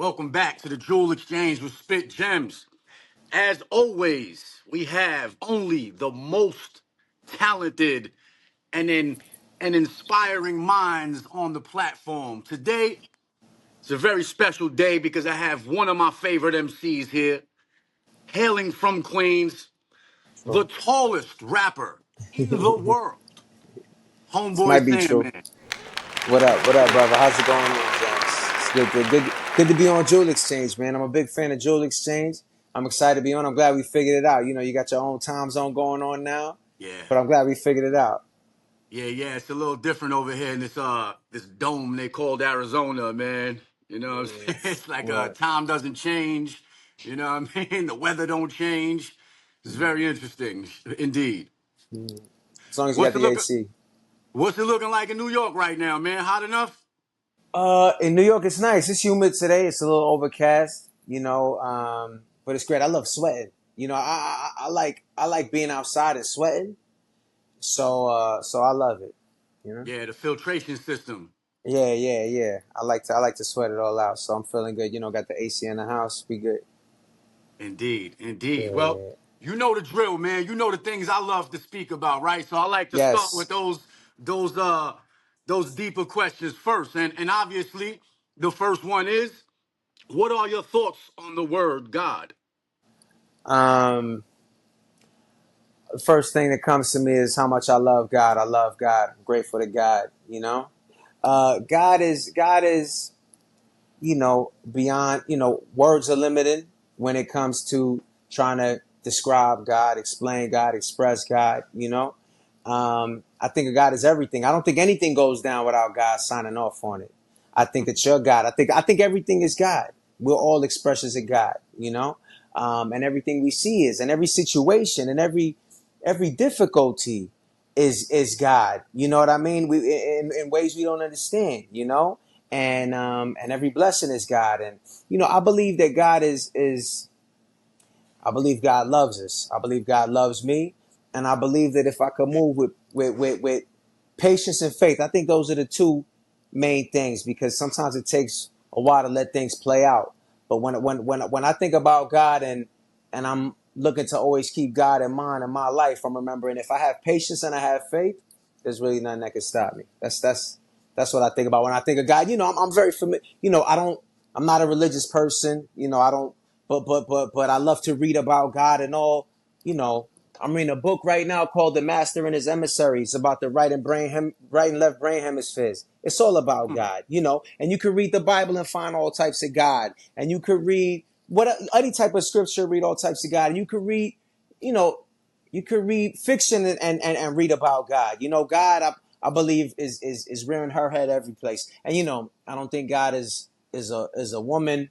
Welcome back to the Jewel Exchange with Spit Gems. As always, we have only the most talented and inspiring minds on the platform. Today, it's a very special day because I have one of my favorite MCs here, hailing from Queens, the True. tallest rapper in the world, This Homeboy might be true. Sandman. What up? What up, brother? How's it going on, James? It's good to be on Jewel Exchange, man. I'm a big fan of Jewel Exchange. I'm excited to be on. I'm glad we figured it out. You know, you got your own time zone going on now, Yeah. but I'm glad we figured it out. Yeah, it's a little different over here in this dome they called Arizona, man. You know what I'm saying? It's like Right. time doesn't change. You know what I mean? The weather don't change. It's very interesting, indeed. Mm. As long as you got What's it the looking AC. What's it looking like in New York right now, man? Hot enough? In New York, it's nice. It's humid today. It's a little overcast, but it's great. I love sweating. I like being outside and sweating. So I love it. You know. Yeah, the filtration system. Yeah. I like to sweat it all out. So I'm feeling good. You know, got the AC in the house. We good. Indeed. Well, Yeah. you know the drill, man. You know the things I love to speak about, right? So I like to start with Yes. those those deeper questions first. And obviously, the first one is, what are your thoughts on the word God? Um. First thing that comes to me is how much I love God. I love God. I'm grateful to God. God is beyond. Words are limited when it comes to trying to describe God, explain God, express God. I think God is everything. I don't think anything goes down without God signing off on it. I think that you're God. I think everything is God. We're all expressions of God. And everything we see is, and every situation, and every difficulty is God. You know what I mean? We in ways we don't understand. And every blessing is God. And I believe that God is. I believe God loves us. I believe God loves me, and I believe that if I could move with patience and faith, I think those are the two main things, because sometimes it takes a while to let things play out. But when I think about God, and I'm looking to always keep God in mind in my life, I'm remembering if I have patience and I have faith, there's really nothing that can stop me. That's what I think about when I think of God. I'm very familiar. I'm not a religious person. I don't. But I love to read about God and all. You know, I'm reading a book right now called "The Master and His Emissaries" about the right and left brain hemispheres. It's all about Hmm. God. And you can read the Bible and find all types of God, and you could read any type of scripture, read all types of God, and you could read, you know, you could read fiction and read about God. God, I believe is rearing her head every place, and I don't think God is a woman.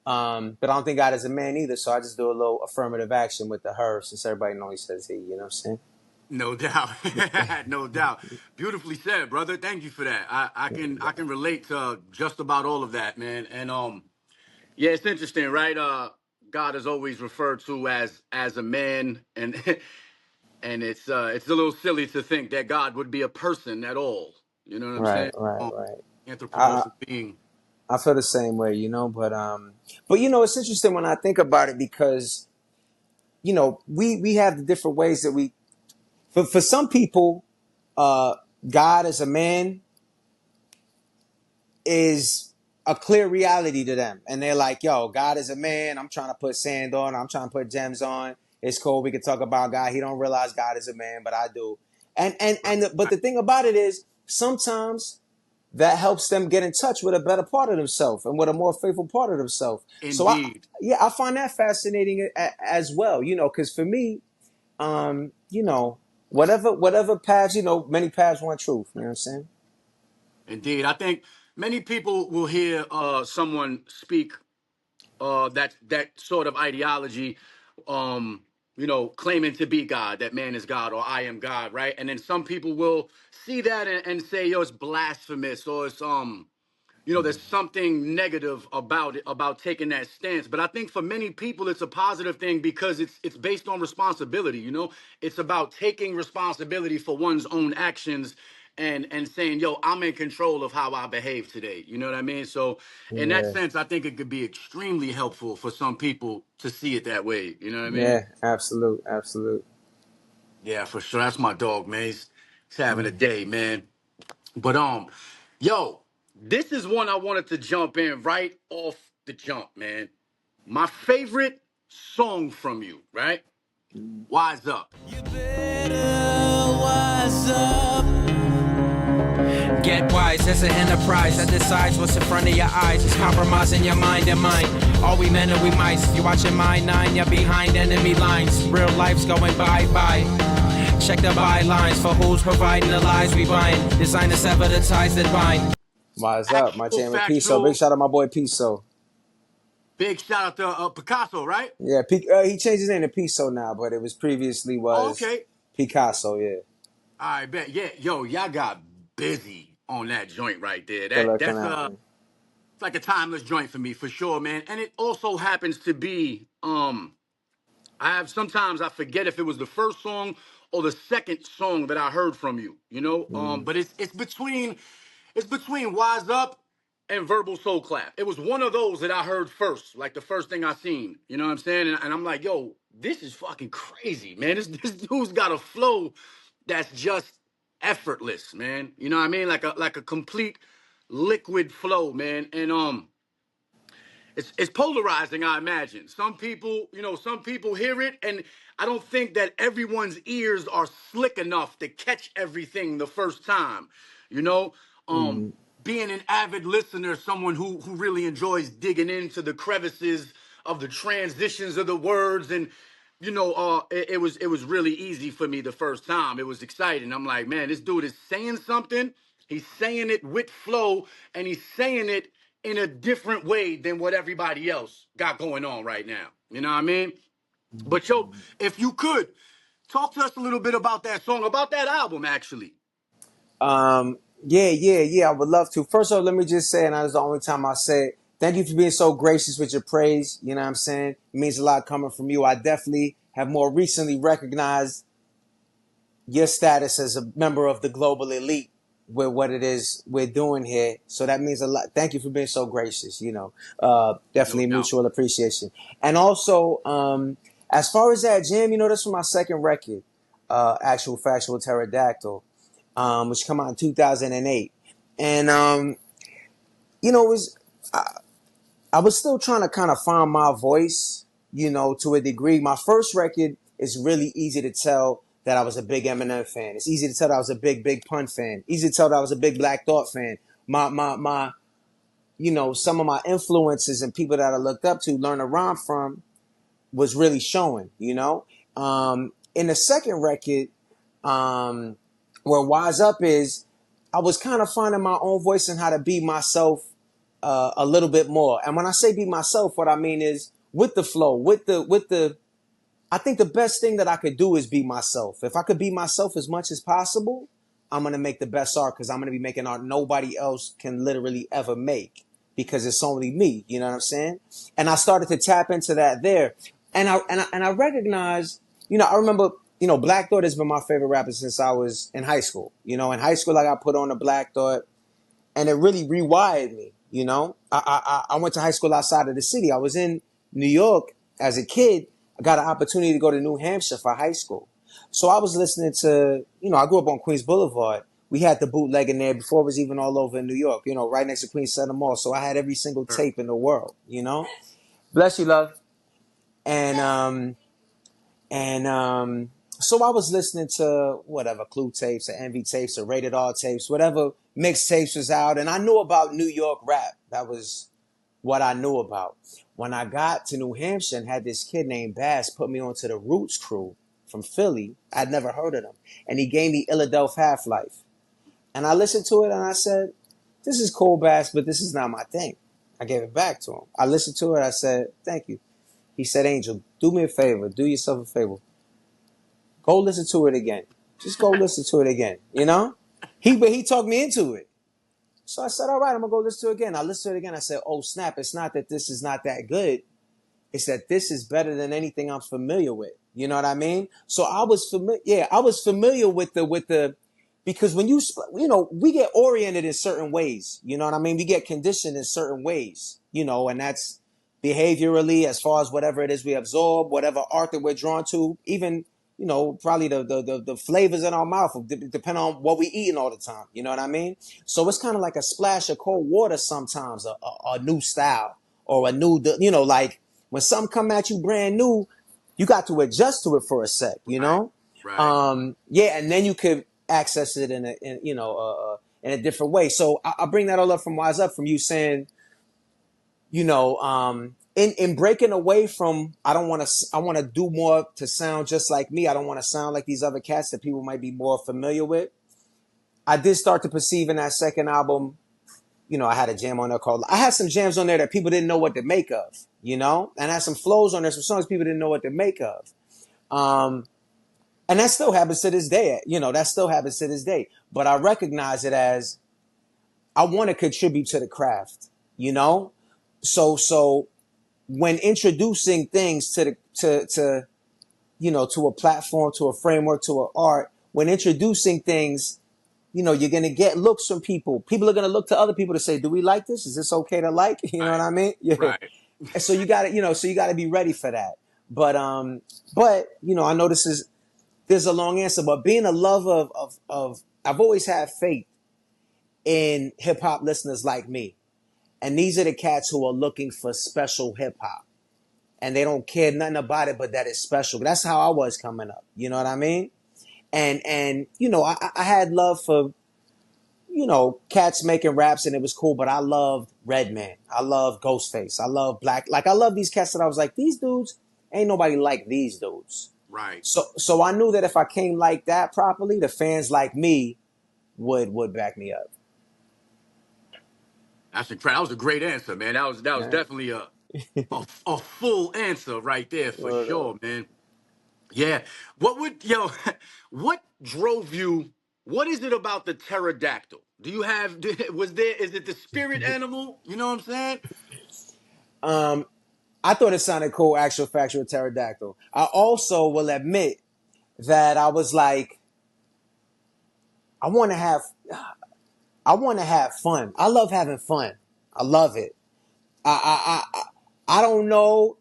But I don't think God is a man either, so I just do a little affirmative action with the her, since everybody normally says he. You know what I'm saying? No doubt. No doubt. Beautifully said, brother. Thank you for that. I can relate to just about all of that, man. And yeah, it's interesting, right? God is always referred to as a man, and it's a little silly to think that God would be a person at all. You know what I'm Right, saying? right, right. I Anthropomorphic being. I feel the same way, but it's interesting when I think about it, because we have the different ways that we, for some people, uh, God as a man is a clear reality to them, and they're like, "Yo, God is a man. I'm trying to put sand on. I'm trying to put gems on. It's cool. We can talk about God. He don't realize God is a man, but I do." But Right. the thing about it is, sometimes that helps them get in touch with a better part of themselves and with a more faithful part of themselves. So Indeed. I find that fascinating as well. Because for me, um, you know, whatever paths, many paths, one truth. You know what I'm saying? Indeed. I think many people will hear someone speak that sort of ideology, um, claiming to be God, that man is God or I am God, right? And then some people will see that and say, yo, it's blasphemous, or it's there's something negative about it, about taking that stance. But I think for many people it's a positive thing because it's based on responsibility. It's about taking responsibility for one's own actions and saying, yo, I'm in control of how I behave today. You know what I mean? So in that Yeah, sense, I think it could be extremely helpful for some people to see it that way. You know what I mean? yeah, absolute, absolute. Yeah, for sure. That's my dog, man. He's having a Mm. day, man. But yo, this is one I wanted to jump in right off the jump, man. My favorite song from you, right? Wise Up. You better wise up. Get wise, that's an enterprise that decides what's in front of your eyes. It's compromising your mind and mind. All we men and we mice. You watching my nine, you're behind enemy lines. Real life's going bye-bye. Check the bylines for who's providing the lies we buying. Design to sever the ties that bind. Wise up, my Actual jam and Piso. Big factual. shout out my boy Piso. Big shout out to Picasso, right? Yeah, he changed his name to Piso now, but it was previously Oh, was okay. Picasso. Yeah, I bet. Yeah, yo, y'all got busy on that joint right there. good looking That's out. Man. it's like a timeless joint for me for sure, man. And it also happens to be I have sometimes I forget if it was the first song or the second song that I heard from you, you know? Mm. But it's between Wise Up and Verbal Soul Clap. It was one of those that I heard first, like the first thing I seen. You know what I'm saying? And I'm like, yo, this is fucking crazy, man. This dude's got a flow that's just effortless, man. You know what I mean? Like a complete liquid flow, man. And it's polarizing, I imagine. Some people hear it, and I don't think that everyone's ears are slick enough to catch everything the first time. You know, um, Mm. being an avid listener, someone who really enjoys digging into the crevices of the transitions of the words, and it was really easy for me the first time. It was exciting. I'm like, man, this dude is saying something. He's saying it with flow, and he's saying it in a different way than what everybody else got going on right now. You know what I mean? But yo, if you could talk to us a little bit about that song, about that album, actually. Yeah, yeah, yeah. I would love to. First of all, let me just say, and that's the only time I say it. Thank you for being so gracious with your praise. You know what I'm saying? It means a lot coming from you. I definitely have more recently recognized your status as a member of the global elite with what it is we're doing here. So that means a lot. Thank you for being so gracious. No Definitely doubt. mutual appreciation. And also, as far as that jam, that's from my second record, Actual Factual Pterodactyl, which come out in 2008. And, it was, I was still trying to kind of find my voice, to a degree. My first record is really easy to tell that I was a big Eminem fan. It's easy to tell that I was a big Pun fan. Easy to tell that I was a big Black Thought fan. My some of my influences and people that I looked up to, learn to rhyme from, was really showing. In the second record, where Wise Up is, I was kind of finding my own voice and how to be myself a little bit more. And when I say be myself, what I mean is with the flow, with the. I think the best thing that I could do is be myself. If I could be myself as much as possible, I'm gonna make the best art because I'm gonna be making art nobody else can literally ever make because it's only me. You know what I'm saying? And I started to tap into that there, and I recognized. I remember. Black Thought has been my favorite rapper since I was in high school. In high school, I got put on to Black Thought and it really rewired me. I went to high school outside of the city. I was in New York as a kid. I got an opportunity to go to New Hampshire for high school. So I was listening to, I grew up on Queens Boulevard. We had the bootleg in there before it was even all over in New York, right next to Queens Center Mall. So I had every single tape in the world. Bless you, love. And so I was listening to whatever Clue tapes or Envy tapes or Rated R tapes, whatever mixtapes was out, and I knew about New York rap. That was what I knew about. When I got to New Hampshire and had this kid named Bass put me onto the Roots crew from Philly, I'd never heard of them, and he gave me Philadelphia Half-Life, and I listened to it and I said, "This is cool, Bass, but this is not my thing." I gave it back to him. I listened to it. I said, "Thank you." He said, "Angel, do me a favor. Do yourself a favor. Go listen to it again. Just go listen to it again." But he talked me into it. So I said, "All right, I'm gonna go listen to it again." I listened to it again. I said, "Oh snap! It's not that this is not that good. It's that this is better than anything I'm familiar with." You know what I mean? So I was familiar. Yeah, I was familiar with the because when we get oriented in certain ways, you know what I mean? We get conditioned in certain ways, and that's behaviorally, as far as whatever it is we absorb, whatever art that we're drawn to, even, probably the flavors in our mouth, depending on what we eating all the time, you know what I mean? So it's kind of like a splash of cold water sometimes, a new style, or a new, like when something come at you brand new, you got to adjust to it for a sec, Right. Right. Yeah, and then you could access it in a different way. So I bring that all up from Wise Up, from you saying, in breaking away from, I want to do more to sound just like me. I don't want to sound like these other cats that people might be more familiar with. I did start to perceive in that second album, I had a jam on there I had some jams on there that people didn't know what to make of, and I had some flows on there, some songs people didn't know what to make of. And that still happens to this day, that still happens to this day. But I recognize it as, I want to contribute to the craft, So when introducing things to a platform, to a framework, to an art, when introducing things, you're going to get looks from people. People are going to look to other people to say, do we like this? Is this okay to like? You know what Right. I mean? Yeah. Right. And so you got to, so you got to be ready for that. But I know there's a long answer, but being a lover of I've always had faith in hip hop listeners like me. And these are the cats who are looking for special hip hop. And they don't care nothing about it, but that it's special. That's how I was coming up. You know what I mean? And I had love for, cats making raps, and it was cool, but I loved Redman. I loved Ghostface. I love Black. Like, I love these cats that I was like, these dudes, ain't nobody like these dudes. Right. So I knew that if I came like that properly, the fans like me would back me up. That's incredible. That was a great answer, man. That was Yeah. definitely a full answer right there for sure, man. Yeah. What drove you? What is it about the pterodactyl? Do you have? Is it the spirit animal? You know what I'm saying? I thought it sounded cool, actual factual pterodactyl. I also will admit that I was like, I want to have fun. I love having fun. I love it. I don't know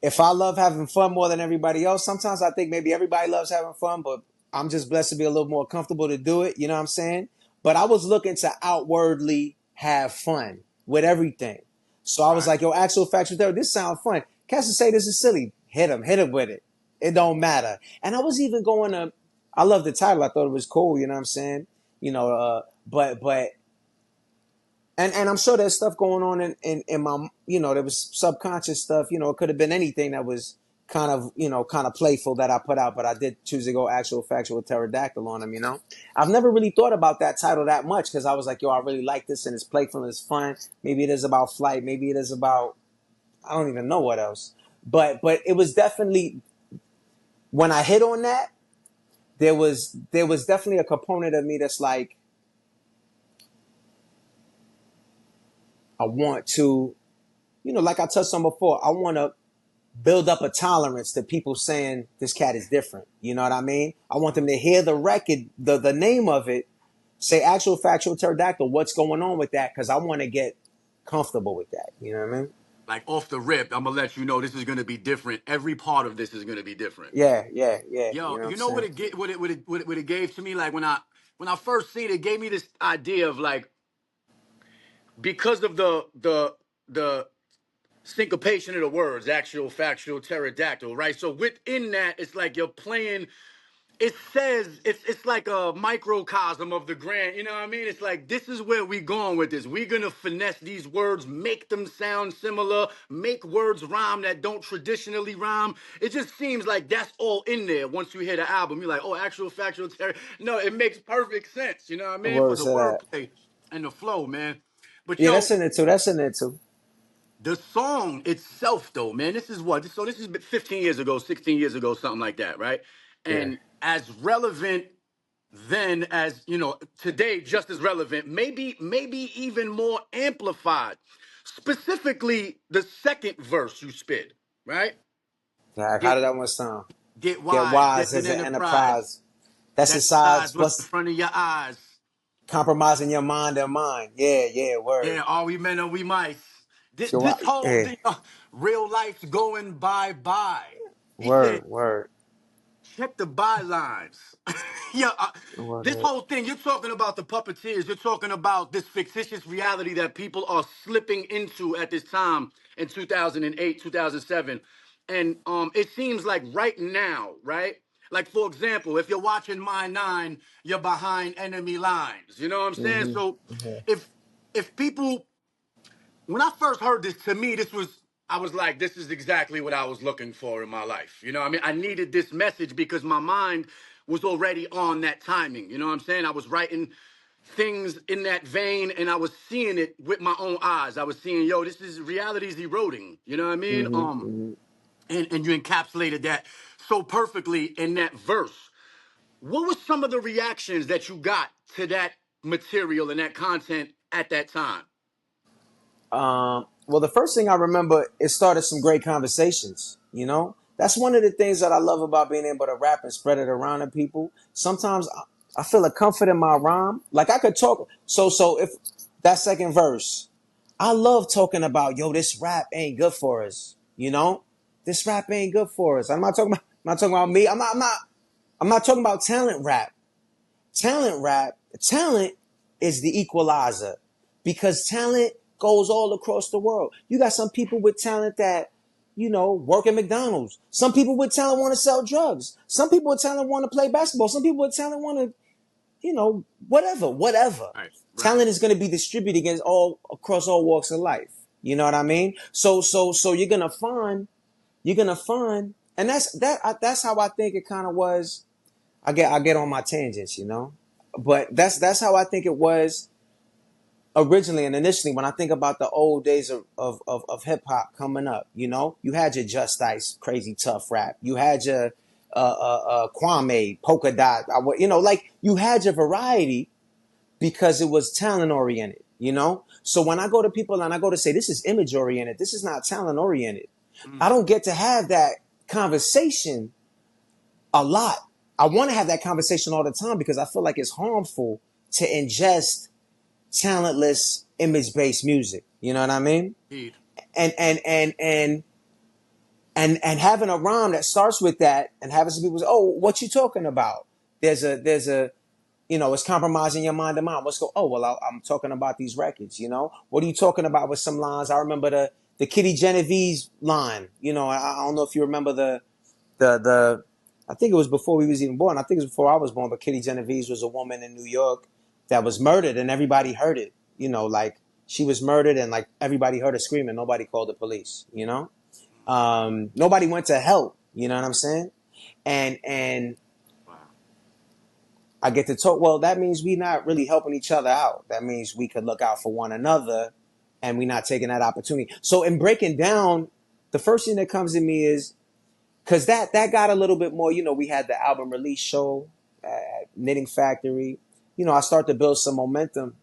if I love having fun more than everybody else. Sometimes I think maybe everybody loves having fun, but I'm just blessed to be a little more comfortable to do it. You know what I'm saying? But I was looking to outwardly have fun with everything. So I was Right. like, yo, actual factual therapy, this sounds fun. Cats say this is silly. Hit him with it. It don't matter. And I was even going to, I love the title. I thought it was cool. You know what I'm saying? But and I'm sure there's stuff going on in my, there was subconscious stuff, it could have been anything that was kind of playful that I put out, but I did choose to go actual factual pterodactyl on them. I've never really thought about that title that much, because I was like, yo, I really like this, and it's playful and it's fun. Maybe it is about flight. Maybe it is about, I don't even know what else. But it was definitely, when I hit on that, there was definitely a component of me that's like, I want to, like I touched on before, I want to build up a tolerance to people saying this cat is different. You know what I mean? I want them to hear the record, the name of it, say actual factual pterodactyl, what's going on with that? Because I want to get comfortable with that. You know what I mean? Like off the rip, I'm gonna let you know this is gonna be different. Every part of this is gonna be different. Yeah, yeah, yeah. You Yo, know what I'm you know what saying? it get what it gave to me? Like when I first seen it, it gave me this idea of like, because of the syncopation of the words, actual, factual, pterodactyl, right? So within that, it's like you're playing. It says it's like a microcosm of the grand. You know what I mean? It's like, this is where we going with this. We're gonna finesse these words, make them sound similar, make words rhyme that don't traditionally rhyme. It just seems like that's all in there. Once you hear the album, you're like, oh, actual, factual, no, it makes perfect sense. You know what I mean? For Words the to that. wordplay and the flow, man. But Yeah, yo, that's in it too. That's in it too. the song itself, though, man, this is what. So this is 15 years ago, 16 years ago, something like that, right? Yeah. And as relevant then as today, just as relevant, maybe even more amplified. Specifically, the second verse you spit, right? Like, how Get did that one sound? get Get wise, wise get as an an enterprise. enterprise. That's the That size. decides what's in What's front of your eyes. compromising your mind and mind? Yeah, yeah, word. Yeah, are we men or we mice? This, So, this whole yeah, thing, real life's going bye. He said, word, check the bylines. yeah, this word. whole thing, you're talking about the puppeteers. You're talking about this fictitious reality that people are slipping into at this time in 2008, 2007. And it seems like right now, right? Like, for example, if you're watching My Nine, you're behind enemy lines. You know what I'm saying? Mm-hmm. So Mm-hmm. if people, when I first heard this, to me, I was like, this is exactly what I was looking for in my life. You know what I mean? I needed this message because my mind was already on that timing. You know what I'm saying? I was writing things in that vein and I was seeing it with my own eyes. I was seeing, yo, this is reality's eroding. You know what I mean? Mm-hmm. And you encapsulated that so perfectly in that verse. What were some of the reactions that you got to that material and that content at that time? Well, the first thing I remember, it started some great conversations. That's one of the things that I love about being able to rap and spread it around to people. Sometimes I feel a comfort in my rhyme. Like I could talk. So if that second verse, I love talking about, yo, this rap ain't good for us. This rap ain't good for us. I'm not talking about me. I'm not talking about talent rap. Talent is the equalizer because talent goes all across the world. You got some people with talent that, work at McDonald's. Some people with talent want to sell drugs. Some people with talent want to play basketball. Some people with talent want to, whatever. Right. Talent is going to be distributed against all across all walks of life. You know what I mean? So you're gonna find, and that's how I think it kind of was. I get on my tangents. But that's how I think it was originally and initially when I think about the old days of hip hop coming up. You had your Just Ice, crazy tough rap. You had your Kwame, Polka Dot. Like you had your variety because it was talent oriented. So when I go to people and I go to say this is image oriented, this is not talent oriented. I Mm, don't get to have that conversation a lot. I want to have that conversation all the time because I feel like it's harmful to ingest talentless image-based music. You know what I mean? indeed. And and having a rhyme that starts with that and having some people say, "Oh, what you talking about?" There's a it's compromising your mind and mind. Let's go. Oh, well, I'm talking about these records. What are you talking about with some lines? I remember the Kitty Genevieve's line. I don't know if you remember the I think it was before we was even born. I think it was before I was born. But Kitty Genovese was a woman in New York that was murdered, and everybody heard it. Like she was murdered, and like everybody heard her screaming. Nobody called the police. Nobody went to help. You know what I'm saying? And Wow. I get to talk. Well, that means we not really helping each other out. That means we could look out for one another, and we not taking that opportunity. So in breaking down, the first thing that comes to me is because that got a little bit more. We had the album release show at Knitting Factory. I start to build some momentum,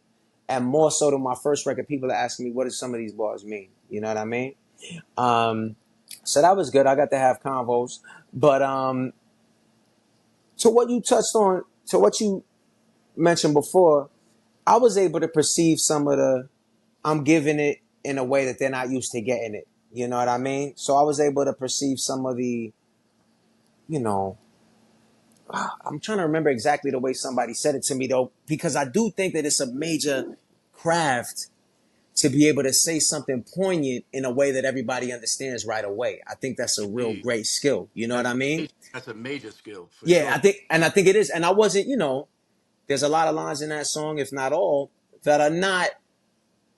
and more so than my first record, people are asking me, what does some of these bars mean? You know what I mean? So that was good. I got to have convos. But to what you touched on, to what you mentioned before, I was able to perceive some of I'm giving it in a way that they're not used to getting it. You know what I mean? So I was able to perceive some of the, you know, I'm trying to remember exactly the way somebody said it to me though, because I do think that it's a major craft to be able to say something poignant in a way that everybody understands right away. I think that's a real Indeed. great skill. You know what That's I mean? that's a major skill for Yeah, sure. I think it is. And I wasn't, there's a lot of lines in that song, if not all, that are not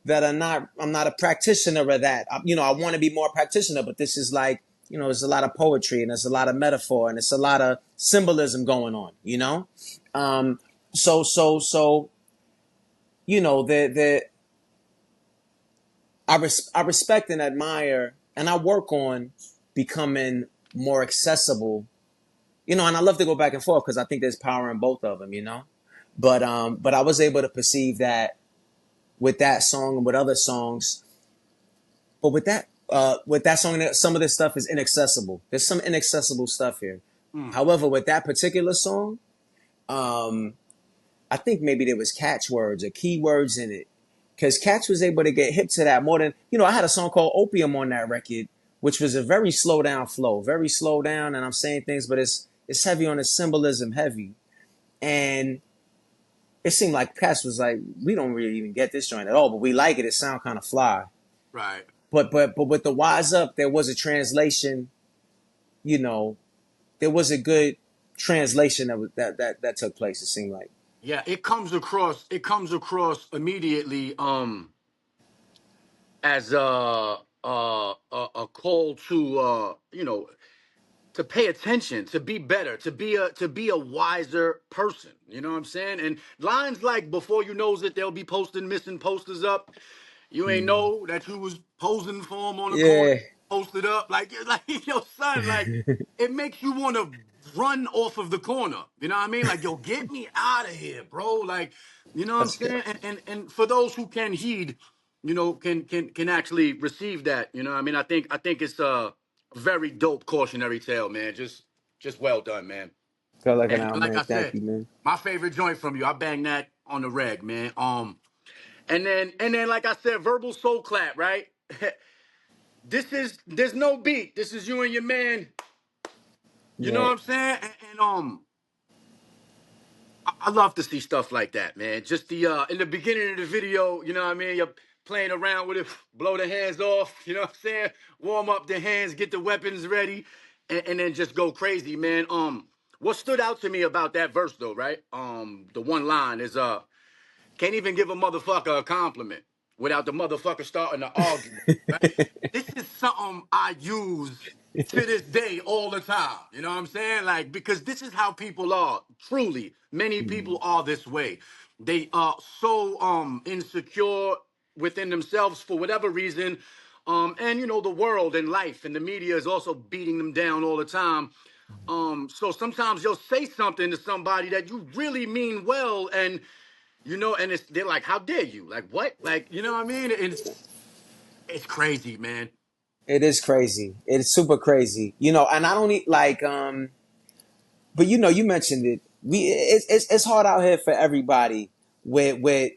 I'm not a practitioner of that. I want to be more practitioner, but this is like, there's a lot of poetry and there's a lot of metaphor and it's a lot of symbolism going on. Um so the I respect and admire and I work on becoming more accessible. And I love to go back and forth because I think there's power in both of them. But I was able to perceive that with that song and with other songs. But with that song, some of this stuff is inaccessible. There's some inaccessible stuff here. Mm, However, with that particular song, I think maybe there was catchwords or keywords in it, because Catch was able to get hip to that more than, I had a song called Opium on that record, which was a very slow down flow, very slow down, and I'm saying things, but it's heavy on the symbolism, heavy, and it seemed like Catch was like, we don't really even get this joint at all, but we like it. It sound kind of fly. Right. But with the Wise Up, there was a translation. You know, there was a good translation that took place. It seemed like. Yeah, it comes across. It comes across immediately. As a call to to pay attention, to be better, to be a wiser person. You know what I'm saying? And lines like "before you knows it, they'll be posting missing posters up. You ain't Mm. know that you was posing for them on the corner, Yeah. posted up like yo son, like it makes you want to run off of the corner. You know what I mean? Like yo, get me out of here, bro. Like you know what I'm That's good. saying? And for those who can heed, can actually receive that. You know what I mean? I think it's a very dope cautionary tale, man. Just well done, man. Felt like an And out, like man. I Thank said, you, man. my favorite joint from you, I bang that on the reg, man. And then like I said, verbal soul clap, right? There's no beat. This is you and your man. You know Yeah. what I'm saying? And I love to see stuff like that, man. Just the in the beginning of the video, you know what I mean? You're playing around with it, blow the hands off, you know what I'm saying? Warm up the hands, get the weapons ready, and then just go crazy, man. What stood out to me about that verse though, right? The one line is can't even give a motherfucker a compliment without the motherfucker starting to argue, right? This is something I use to this day all the time. You know what I'm saying? Like, because this is how people are. Truly, many people are this way. They are so insecure within themselves for whatever reason. And the world and life and the media is also beating them down all the time. So sometimes you'll say something to somebody that you really mean well, and and they're like, "How dare you?" Like, what? Like, you know what I mean? And it's crazy, man. It is crazy. It's super crazy. And I don't need like but you mentioned it. It's hard out here for everybody with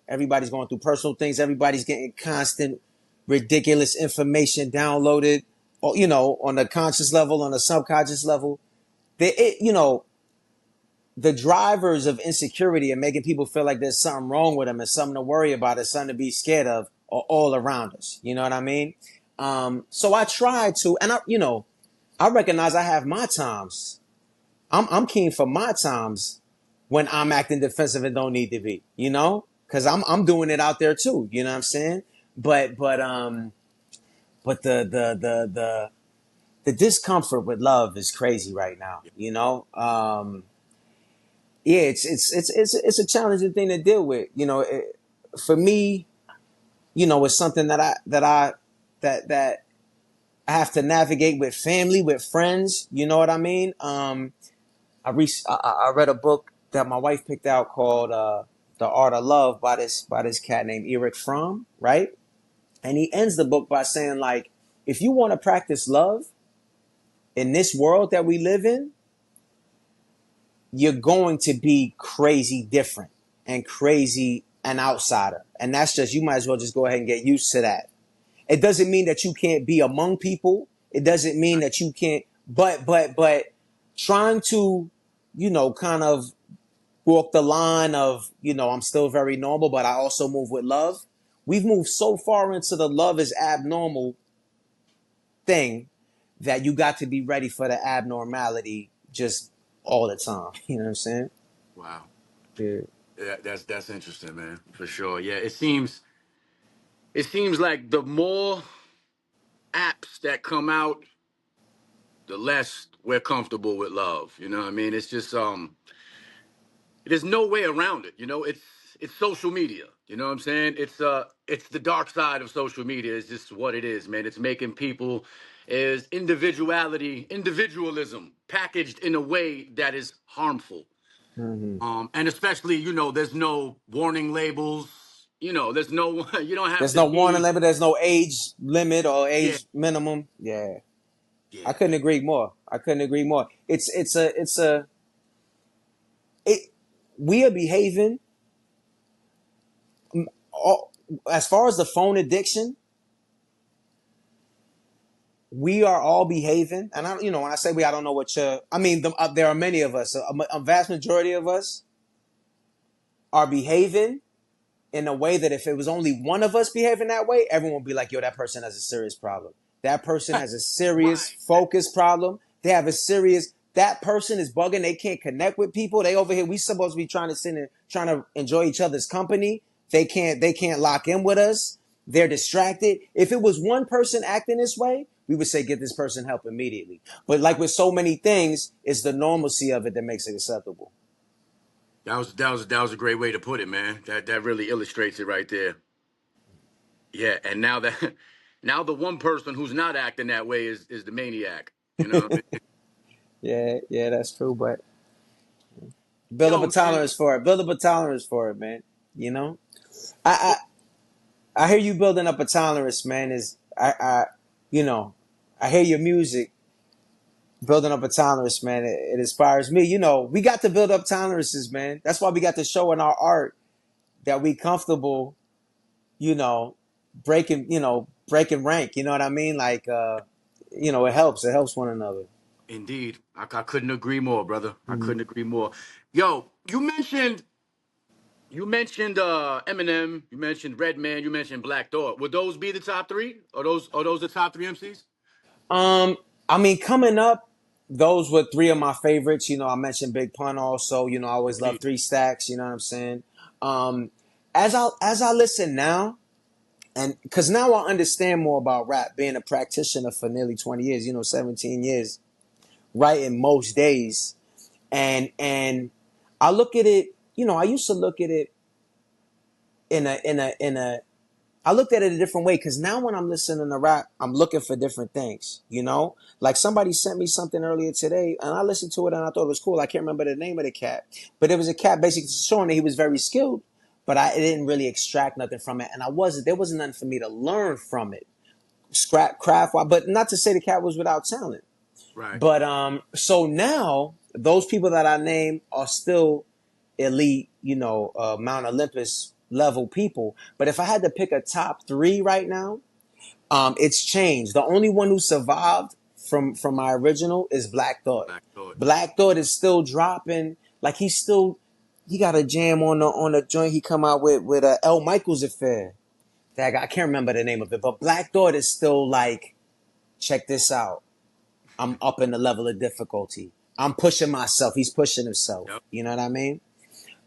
everybody's going through personal things. Everybody's getting constant ridiculous information downloaded, or on the conscious level, on the subconscious level. The drivers of insecurity and making people feel like there's something wrong with them and something to worry about, and something to be scared of, are all around us. You know what I mean? So I try to, and I recognize I have my times. I'm keen for my times when I'm acting defensive and don't need to be, because I'm doing it out there too. You know what I'm saying? But the discomfort with love is crazy right now. Yeah, it's a challenging thing to deal with. For me, it's something that I have to navigate with family, with friends. You know what I mean? I read a book that my wife picked out called "The Art of Love" by this cat named Eric Fromm, right? And he ends the book by saying, like, if you want to practice love in this world that we live in, you're going to be crazy different and crazy an outsider. And that's just, you might as well just go ahead and get used to that. It doesn't mean that you can't be among people. It doesn't mean that you can't, but trying to, kind of walk the line of, I'm still very normal, but I also move with love. We've moved so far into the love is abnormal thing that you got to be ready for the abnormality just all the time. You know what I'm saying? Wow. Yeah. Yeah, that's interesting, man. For sure. Yeah, it seems like the more apps that come out, the less we're comfortable with love. You know what I mean? It's just there's no way around it. It's social media. You know what I'm saying? It's the dark side of social media. It's just what it is, man. It's making people is individualism packaged in a way that is harmful. Hmm. And especially, there's no warning labels. There's no you don't have There's to no warning be. limit. There's no age limit or Yeah, age minimum. Yeah, I yeah, couldn't agree more. I couldn't agree more. It's a we are behaving all, as far as the phone addiction, we are all behaving, and I, when I say we, I don't know what there are many of us. A vast majority of us are behaving in a way that if it was only one of us behaving that way, everyone would be like, "Yo, that person has a serious problem. That person has a serious Right. focus problem. They have a serious. That person is bugging. They can't connect with people. They over here. We supposed to be trying to sit and trying to enjoy each other's company. They can't. They can't lock in with us. They're distracted. If it was one person acting this way, we would say get this person help immediately. But like with so many things, it's the normalcy of it that makes it acceptable. That was a great way to put it, man. That really illustrates it right there. Yeah, and now that now the one person who's not acting that way is the maniac. You know what I mean? Yeah, yeah, that's true. But build up a Yo, man. tolerance for it. Build up a tolerance for it, man. You know, I I hear you building up a tolerance, man. You know, I hear your music building up a tolerance, man. It inspires me. We got to build up tolerances, man. That's why we got to show in our art that we comfortable, you know, breaking rank. You know what I mean? Like, it helps. It helps one another. Indeed, I couldn't agree more, brother. I Mhm. couldn't agree more. Yo, you mentioned Eminem, you mentioned Redman, you mentioned Black Thought. Would those be the top three? Are those the top three MCs? Um, I mean, coming up, those were three of my favorites. I mentioned Big Pun also. I always love Indeed. Three Stacks. You know what I'm saying? Um, as I listen now, and because now I understand more about rap, being a practitioner for nearly 20 years. 17 years, writing most days, and I look at it. I used to look at it in a I looked at it a different way because now when I'm listening to rap, I'm looking for different things. Like somebody sent me something earlier today, and I listened to it and I thought it was cool. I can't remember the name of the cat, but it was a cat basically showing that he was very skilled, but I didn't really extract nothing from it, and there wasn't nothing for me to learn from it, scrap craft. But not to say the cat was without talent, Right. but so now those people that I named are still elite, Mount Olympus level people. But if I had to pick a top three right now, it's changed. The only one who survived from my original is Black Thought. Black Thought. Black Thought is still dropping. Like he got a jam on the joint he come out with L Michaels affair. That I can't remember the name of it, but Black Thought is still like, check this out. I'm up in the level of difficulty. I'm pushing myself. He's pushing himself. Yep. You know what I mean?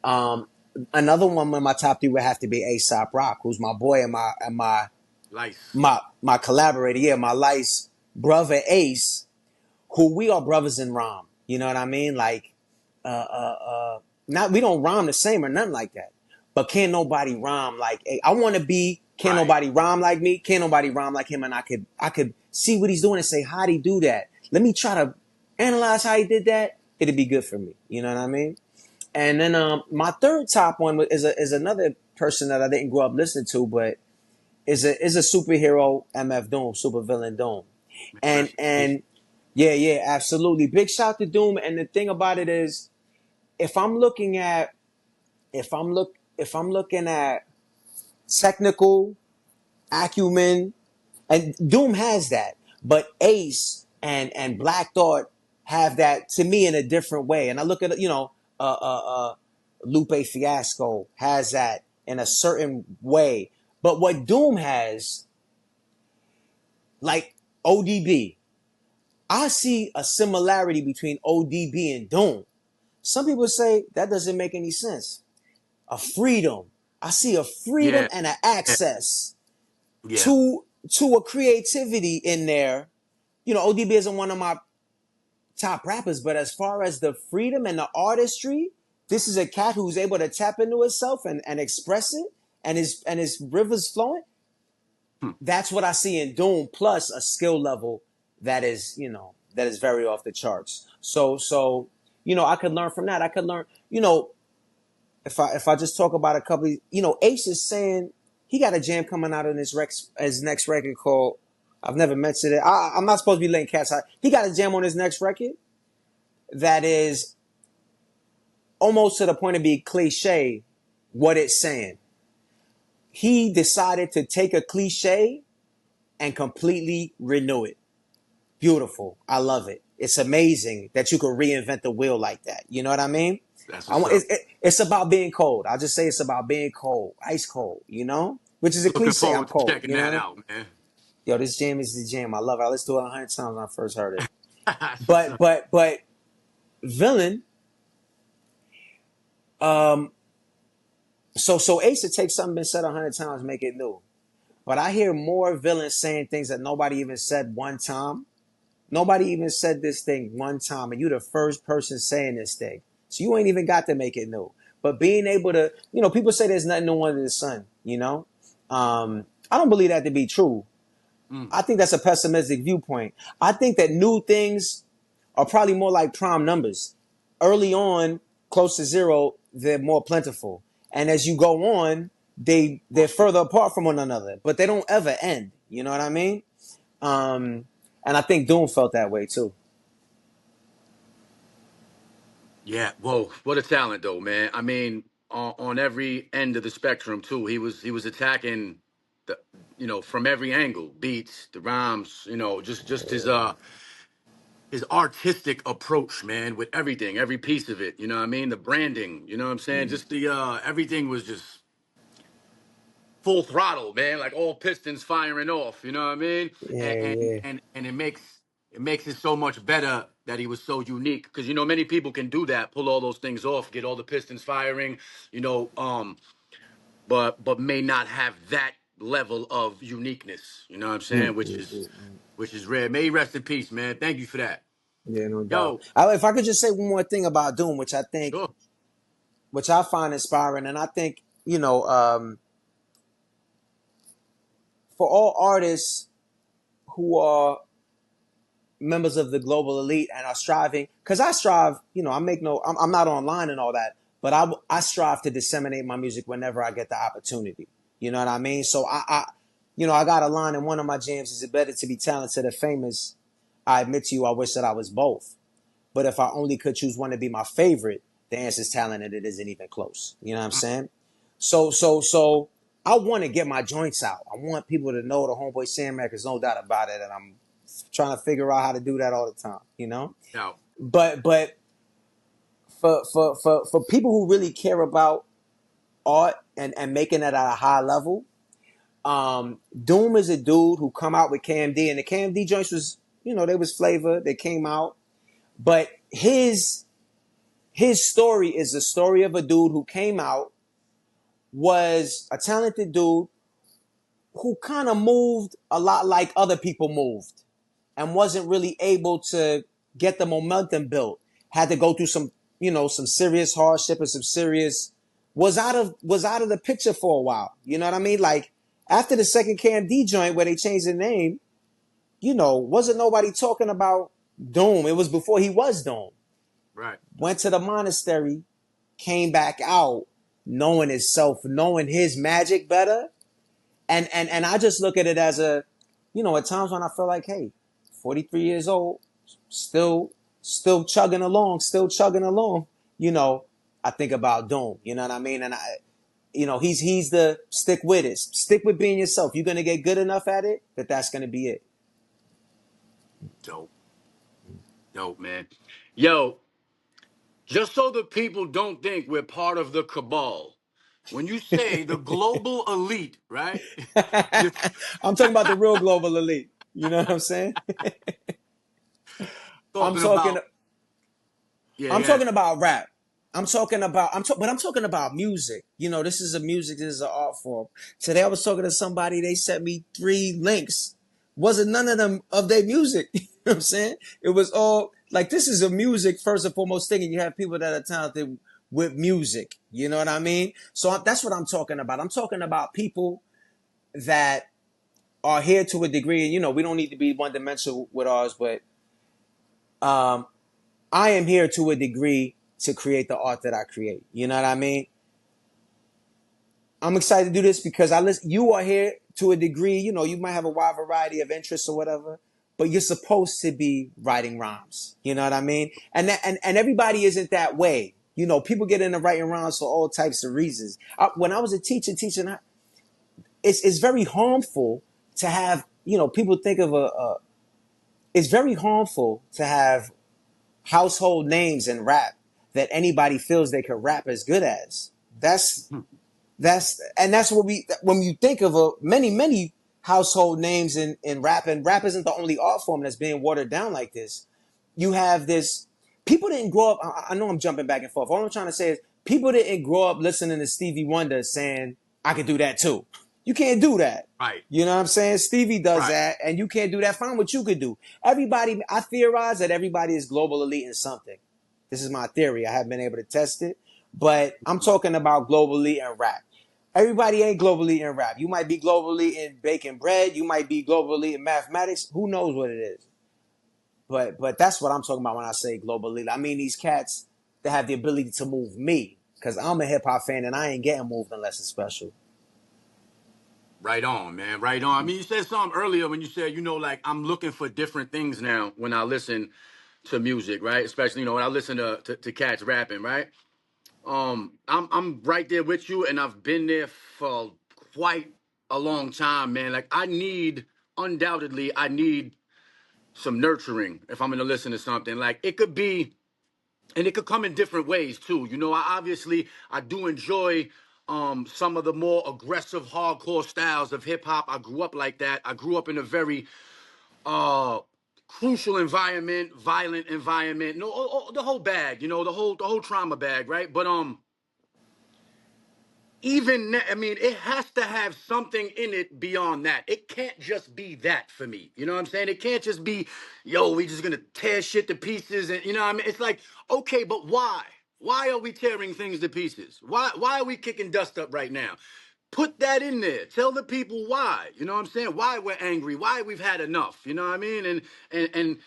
Um, Another one in my top three would have to be Aesop Rock, who's my boy and my Lice. my collaborator, yeah, my lice brother Ace, who we are brothers in rhyme. You know what I mean? Like, not we don't rhyme the same or nothing like that. But can't nobody rhyme like I want to be. Can't Right. nobody rhyme like me. Can't nobody rhyme like him. And I could see what he's doing and say, how'd he do that? Let me try to analyze how he did that. It'd be good for me. You know what I mean? And then my third top one is another person that I didn't grow up listening to, but is a superhero, MF Doom, supervillain Doom. And Rest in peace. and yeah, yeah, absolutely. Big shout to Doom. And the thing about it is, if I'm looking at if I'm looking at technical acumen, and Doom has that, but Ace and Black Thought have that to me in a different way. And I look at Lupe Fiasco has that in a certain way. But what Doom has, like ODB, I see a similarity between ODB and Doom. Some people say that doesn't make any sense. A freedom. I see a freedom Yeah. and an Yeah. access Yeah. to a creativity in there. ODB isn't one of my top rappers, but as far as the freedom and the artistry, this is a cat who's able to tap into himself and express it, and his rivers flowing. Hmm. That's what I see in Doom, plus a skill level that is very off the charts. So I could learn from that. I could learn, if I just talk about a couple, Ace is saying he got a jam coming out in his next record called, I've never mentioned it. I'm not supposed to be letting cats out. He got a jam on his next record that is almost to the point of being cliche what it's saying. He decided to take a cliche and completely renew it. Beautiful. I love it. It's amazing that you could reinvent the wheel like that. You know what I mean? That's what's up. It's about being cold. I'll just say it's about being cold, ice cold, you know? Which is a Looking cliche. I'm forward to cold. checking You know that what I mean? out, man. Yo, this jam is the jam. I love it. I listened to it 100 times when I first heard it. That's what's But up. but but villain, um, so Ace to take something been said 100 times, and make it new. But I hear more villains saying things that nobody even said one time. Nobody even said this thing one time, and you're the first person saying this thing. So you ain't even got to make it new. But being able to, people say there's nothing new under the sun, I don't believe that to be true. Mm. I think that's a pessimistic viewpoint. I think that new things are probably more like prime numbers. Early on, close to zero, they're more plentiful. And as you go on, they're further apart from one another, but they don't ever end. You know what I mean? And I think Doom felt that way too. Yeah, whoa, what a talent though, man. I mean, on every end of the spectrum too. He was attacking the from every angle, beats, the rhymes, just his artistic approach, man, with everything, every piece of it. You know what I mean? The branding, you know what I'm saying? Just the everything was just full throttle, man, like all pistons firing off. You know what I mean? And Yeah, and yeah. and, and it makes it so much better that he was so unique because many people can do that, pull all those things off, get all the pistons firing, you know, but may not have that level of uniqueness. You know what I'm saying? Which is rare. May he rest in peace, man. Thank you for that. Yeah, no doubt. Yo, If I could just say one more thing about Doom, sure. which I find inspiring, and I think, for all artists who are members of the global elite and are striving, because I strive, I'm not online and all that, but I strive to disseminate my music whenever I get the opportunity. You know what I mean? So I got a line in one of my jams: "Is it better to be talented or famous? I admit to you, I wish that I was both. But if I only could choose one to be my favorite, the answer is talent, and it isn't even close." You know what I'm saying? So I want to get my joints out. I want people to know the Homeboy Sandman, there's no doubt about it, and I'm trying to figure out how to do that all the time. Now, But for people who really care about art and making it at a high level, Doom is a dude who come out with KMD, and the KMD joints was, they was flavor. They came out, but his story is the story of a dude who came out, was a talented dude who kind of moved a lot like other people moved, and wasn't really able to get the momentum built. Had to go through some serious hardship and some serious, was out of the picture for a while. You know what I mean? Like after the second KMD joint where they changed the name, wasn't nobody talking about Doom. It was before he was Doom. right. Went to the monastery, came back out, knowing himself, knowing his magic better. And I just look at it as at times when I feel like, hey, 43 years old, still chugging along, I think about Doom, you know what I mean? And he's the stick with it. Stick with being yourself. You're going to get good enough at it that's going to be it. Dope. Dope, man. Yo, just so the people don't think we're part of the cabal, when you say the global elite, right? You're I'm talking about the real global elite. You know what I'm saying? I'm talking talking about, yeah, I'm yeah. talking about rap. But I'm talking about music. This is an art form. Today I was talking to somebody, they sent me 3 links. Wasn't none of them of their music. You know what I'm saying? It was all like, this is a music first and foremost thing, and you have people that are talented with music. You know what I mean? So that's what I'm talking about. I'm talking about people that are here to a degree, and we don't need to be one dimensional with ours, but I am here to a degree to create the art that I create. You know what I mean? I'm excited to do this because you are here to a degree, you might have a wide variety of interests or whatever, but you're supposed to be writing rhymes. You know what I mean? And everybody isn't that way. You know, people get into writing rhymes for all types of reasons. When I was a teacher teaching, it's very harmful to have, you know, people think of it's very harmful to have household names in rap that anybody feels they could rap as good as. That's that's what we, when you think of many household names in rap, and rap isn't the only art form that's being watered down like this. You have this, people didn't grow up, I know I'm jumping back and forth. All I'm trying to say is people didn't grow up listening to Stevie Wonder saying, I could do that too. You can't do that. Right. You know what I'm saying? Stevie does Right. that, and you can't do that. Find what you could do. Everybody, I theorize that everybody is global elite in something. This is my theory. I haven't been able to test it, but I'm talking about global elite in rap. Everybody ain't globally in rap. You might be globally in baking bread. You might be globally in mathematics. Who knows what it is? But that's what I'm talking about when I say globally. I mean these cats that have the ability to move me, because I'm a hip hop fan and I ain't getting moved unless it's special. Right on, man. Right on. I mean, you said something earlier when you said, you know, like I'm looking for different things now when I listen to music, right? Especially, you know, when I listen to cats rapping, right? I'm right there with you, and I've been there for quite a long time, man. Like undoubtedly, I need some nurturing if I'm gonna listen to something. Like it could be, and it could come in different ways too. You know, I do enjoy some of the more aggressive hardcore styles of hip hop. I grew up like that. I grew up in a very uh crucial environment, violent environment, no, the whole bag, you know, the whole trauma bag, right? But I mean, it has to have something in it beyond that. It can't just be that for me. You know what I'm saying? It can't just be, yo, we just gonna tear shit to pieces, and you know what I mean? It's like, okay, but why? Why are we tearing things to pieces? Why are we kicking dust up right now? Put that in there. Tell the people why. You know what I'm saying? Why we're angry, why we've had enough. You know what I mean? And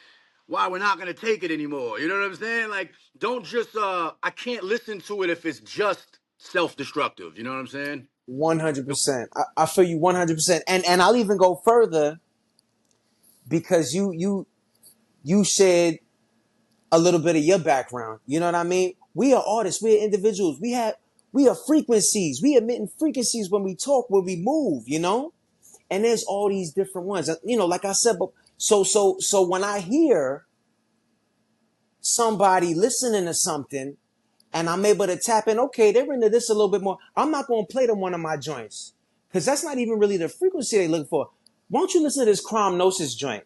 why we're not gonna take it anymore. You know what I'm saying? Like, don't just I can't listen to it if it's just self-destructive. You know what I'm saying? 100%. I feel you 100%. And I'll even go further because you shared a little bit of your background. You know what I mean? We are artists. We are individuals. We are frequencies. We emitting frequencies when we talk, when we move. You know, and there's all these different ones. You know, like I said, but so when I hear somebody listening to something and I'm able to tap in, okay, they're into this a little bit more. I'm not going to play them one of my joints because that's not even really the frequency they're looking for. Why don't you listen to this Crime Gnosis joint?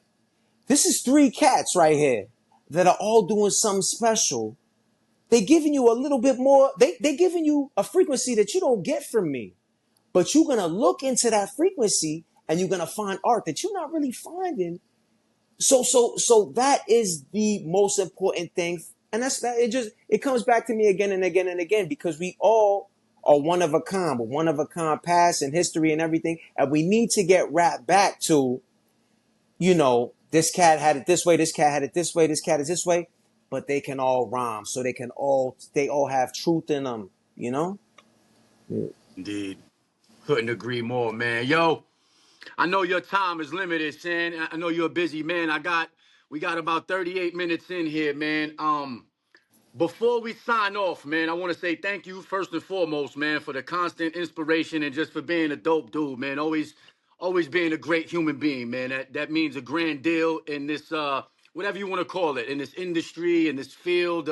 This is three cats right here that are all doing something special. They giving you a little bit more. They giving you a frequency that you don't get from me. But you're going to look into that frequency and you're going to find art that you're not really finding. So that is the most important thing. And that's that. It comes back to me again and again and again because we all are one of a kind, with one of a kind past and history and everything. And we need to get wrapped back to, you know, this cat had it this way, this cat had it this way, this cat is this way, but they can all rhyme. So they all have truth in them, you know? Yeah. Indeed. Couldn't agree more, man. Yo, I know your time is limited, San. I know you're a busy man. We got about 38 minutes in here, man. Before we sign off, man, I want to say thank you first and foremost, man, for the constant inspiration and just for being a dope dude, man. Always being a great human being, man. That means a grand deal in this whatever you want to call it, in this industry, in this field.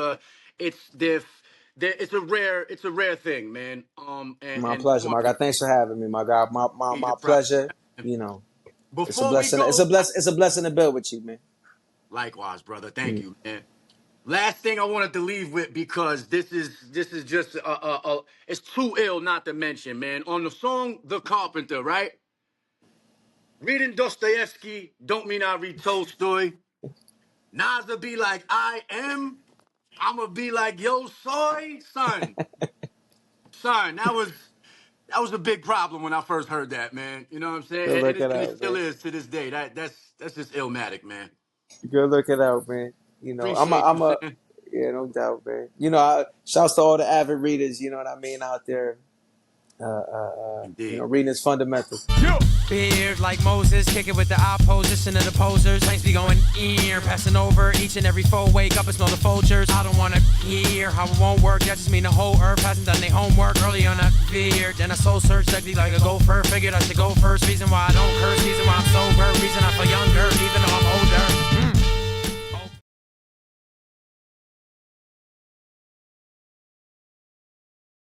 It's it's a rare thing, man. My And pleasure, my God. Thanks for having me, my God. My the pleasure. process. You know, it's a Before we blessing. It's go, a bless. It's a blessing to build with you, man. likewise, brother. Thank Mm. you, man. Last thing I wanted to leave with because this is just it's too ill not to mention, man. On the song "The Carpenter," right? Reading Dostoevsky don't mean I read Tolstoy. Nas'a be like I am. I'ma be like yo soy, son. That was a big problem when I first heard that, man. You know what I'm saying? Go And look it, it and it out, still man. is to this day. That's just illmatic, man. Go look it out, man. You know, Appreciate you, I'm a, son. yeah, no doubt, man. You know, shouts to all the avid readers. You know what I mean out there. Indeed. reading his fundamentals. Beard like Moses, kick it with the opposition of the posers. Tanks be going ear, passing over each and every foe. Wake up and smell the vultures. I don't wanna hear how it won't work. That just mean the whole earth hasn't done their homework. Early on I feared, then I soul searched like a gopher. Figured I should go first. Reason why I don't curse, reason why I'm sober, reason I feel younger, even though I'm